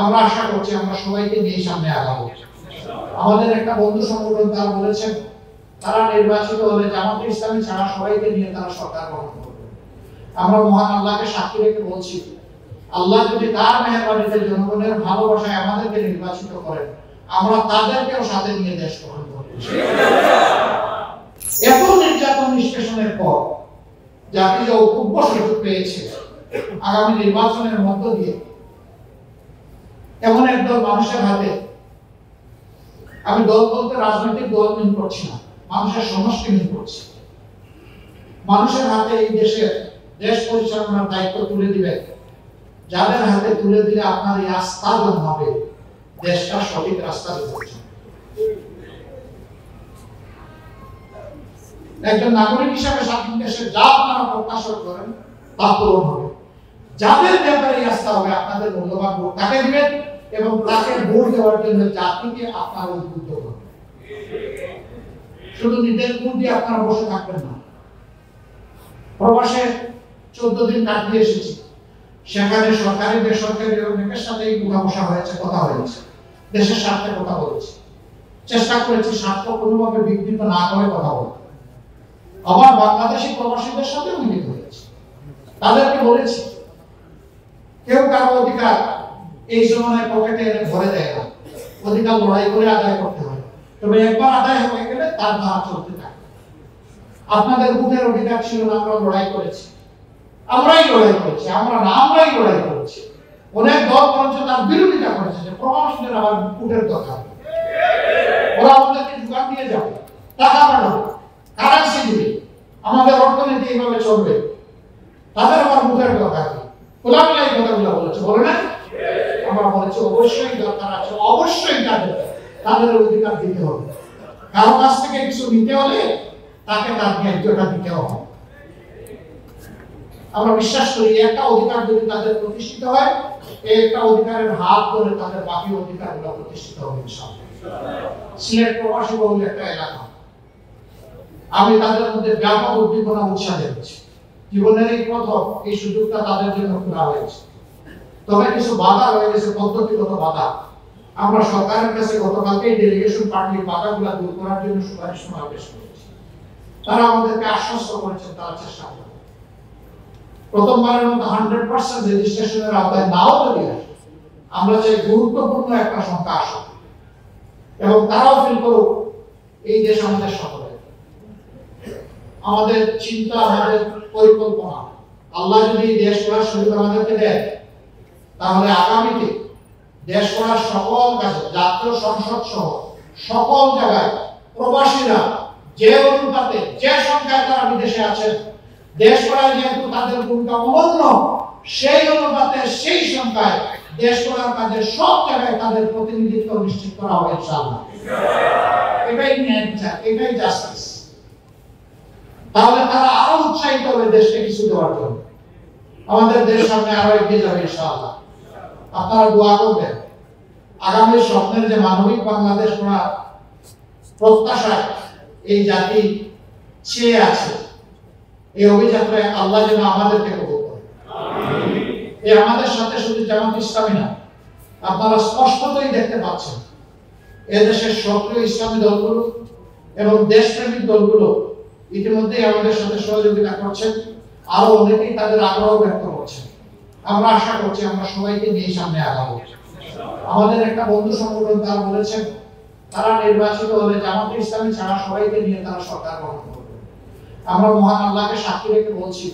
আমরা আশা করছি আমরা সবাইকে নিয়ে সামনে আগাবো। আমাদের একটা বন্ধু সংগঠন তারা বলেছেন তারা নির্বাচিত হলে জামাতে ইসলামী ছাড়া সবাইকে নিয়ে তারা সরকার গঠন করবে। আমরা মহান আল্লাহকে সাক্ষী রেখে বলছি, আল্লাহ যদি তার মেহেরবানিতে জনগণের ভালোবাসায় আমাদেরকে নির্বাচিত করেন, আমরা তাদেরকেও সাথে নিয়ে দেশ গঠন করব। এত নির্যাতন নিষ্পেষণের পর জাতি যে অপূর্ব সুযোগ পেয়েছে আগামী নির্বাচনের মধ্য দিয়ে এমন একদল মানুষের হাতে, আমি দল বলতে রাজনৈতিক দল মিন করছি না, মানুষের সমষ্টি মিন করছি, মানুষের হাতে এই দেশ পরিচালনার দায়িত্ব তুলে দিবে, যাদের হাতে তুলে দিলে আপনার এই আস্থা জন্মাবে দেশটা সঠিক রাস্তা দিচ্ছে। একজন নাগরিক হিসাবে স্বাধীন দেশে যা আপনারা প্রত্যাশা করেন তা পূরণ হবে। যাদের ব্যাপারে আস্থা হবে আপনাদের মূল্যবান ভোট তাকে দিবেন এবং তাকে ভোট দেওয়ার জন্য জাতিকে আপনারা উদ্বুদ্ধ করবেন। শুধু নিজের ভোট দিয়ে আপনারা বসে থাকবেন না। প্রবাসে 14 দিন কাটিয়ে এসেছি, সেখানে সরকারি বেসরকারি অনেকের সাথে উঠা হয়েছে, কথা হয়েছে, দেশের স্বার্থে কথা বলেছি, চেষ্টা করেছি স্বার্থ কোনোভাবে বিঘ্নিত না করে কথা বলতে। আবার বাংলাদেশি প্রবাসীদের সাথে মিলিত হয়েছে, তাদেরকে বলেছি কেউ কারো অধিকার এই জমানায় পকেটে এনে ভরে দেয় না, অধিকার লড়াই করে আদায় করতে হয়। তবে একবার আদায় হয়ে গেলে তার ধারা চলতে থাকে। আপনাদের ভোটের অধিকার ছিল না, আমরা লড়াই করেছি, আমরাই লড়াই করেছি, আমরাই লড়াই করেছি। অনেক দল বরঞ্চ তার বিরোধিতা করেছে যে প্রবাসীদের আবার ভোটের দরকার, ওরা আমাদেরকে যোগান দিয়ে যাবে, টাকা পাঠাবে, কারেন্সি দিবে, আমাদের অর্থনীতি এইভাবে চলবে, তাদের আবার ভোটের দরকার। খোলামেলা এই কথাগুলো বলেছে, বলে না? আমরা বলেছি অবশ্যই দরকার আছে, অবশ্যই তাদের অধিকার দিতে হবে। কারো কাছ থেকে কিছু নিতে হলে তাকে তার ন্যায্যটা দিতে হবে। আমরা বিশ্বাস করি একটা অধিকার যদি তাদের প্রতিষ্ঠিত হয়, এই একটা অধিকারের হাত ধরে তাদের বাকি অধিকারগুলো প্রতিষ্ঠিত হবে ইনশাআল্লাহ। সিলেট প্রবাসী বহুল একটা এলাকা, আমি তাদের মধ্যে ব্যাপক উদ্দীপনা উৎসাহ দেখছি। জীবনের এই প্রথম এই সুযোগটা তাদের জন্য খোলা হয়েছে। তবে কিছু বাধা হয়ে গেছে, পদ্ধতিগত বাধা। আমরা সরকারের কাছে গতকালকে ডেলিগেশন পার্টির বাধাগুলো দূর করার জন্য সুপারিশ পেশ করেছি। তারা আমাদেরকে আশ্বস্ত করেছেন তারা চেষ্টা করবে। প্রথমবারের মতো 100% রেজিস্ট্রেশনের আওতায় নাও যদি আসে, আমরা চাই গুরুত্বপূর্ণ একটা সংখ্যা আসুক এবং তারাও ফিল করুক এই দেশ আমাদের সকলের। আমাদের চিন্তা, আমাদের পরিকল্পনা, আল্লাহ যদি দেশ গড়ার সুযোগ আমাদেরকে দেয়, তাহলে আগামীতে দেশ গড়ার সকল কাজে, জাতীয় সংসদ সহ সকল জায়গায় প্রবাসীরা যে অনুপাতে, যে সংখ্যায় তারা বিদেশে আছেন, দেশ গড়ায় যেহেতু তাদের ভূমিকা অনন্য, সেই অনুপাতে সেই সংখ্যায় দেশ গড়ার কাজে সব জায়গায় তাদের প্রতিনিধিত্ব নিশ্চিত করা হবে ইনশাআল্লাহ। এটাই ন্যায় বিচার, এটাই জাস্টিস। তাহলে তারা আরো উৎসাহিত হবে দেশকে কিছু দেওয়ার জন্য। আমাদের দেশ সামনে আরো এগিয়ে যাবে ইনশাআল্লাহ। আপনারা দোয়া করবেন আগামী স্বপ্নের যে মানবিক বাংলাদেশ গড়ার প্রত্যাশায় এই জাতি চেয়ে আছে, এই অভিযাত্রায় আল্লাহ যেন আমাদেরকে কবুল করে। এই আমাদের সাথে শুধু জামাত ইসলামী না, আপনারা স্পষ্টতই দেখতে পাচ্ছেন এদেশের সক্রিয় ইসলামী দলগুলো এবং দেশপ্রেমিক দলগুলো ইতিমধ্যেই আমাদের সাথে সহযোগিতা করছেন, আরো অনেকেই তাদের আগ্রহ ব্যক্ত করছেন। আমরা আশা করছি আমরা সবাইকে নিয়ে সামনে আগাবো। আমাদের একটা বন্ধু সংগঠন তারা বলেছেন তারা নির্বাচিত হলে জামাতে ইসলামী ছাড়া সবাইকে নিয়ে তারা সরকার গঠন করবে। আমরা মহান আল্লাহকে সাক্ষী রেখে বলছি,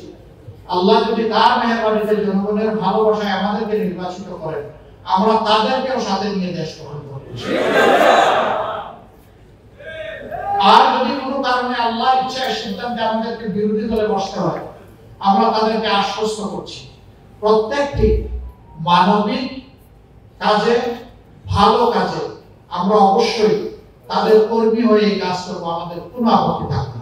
আল্লাহ যদি তার মেহেরবানিতে জনগণের ভালোবাসায় আমাদেরকে নির্বাচিত করেন, আমরা তাদেরকেও সাথে নিয়ে দেশ গঠন করব। আর যদি কোনো কারণে আল্লাহর ইচ্ছায় সিদ্ধান্তে আমাদেরকে বিরোধী দলে বসতে হয়, আমরা তাদেরকে আশ্বস্ত করছি প্রত্যেকটি মানবিক কাজে, ভালো কাজে আমরা অবশ্যই তাদের কর্মী হয়ে কাজ করবো, আমাদের কোনো আপত্তি থাকবে না।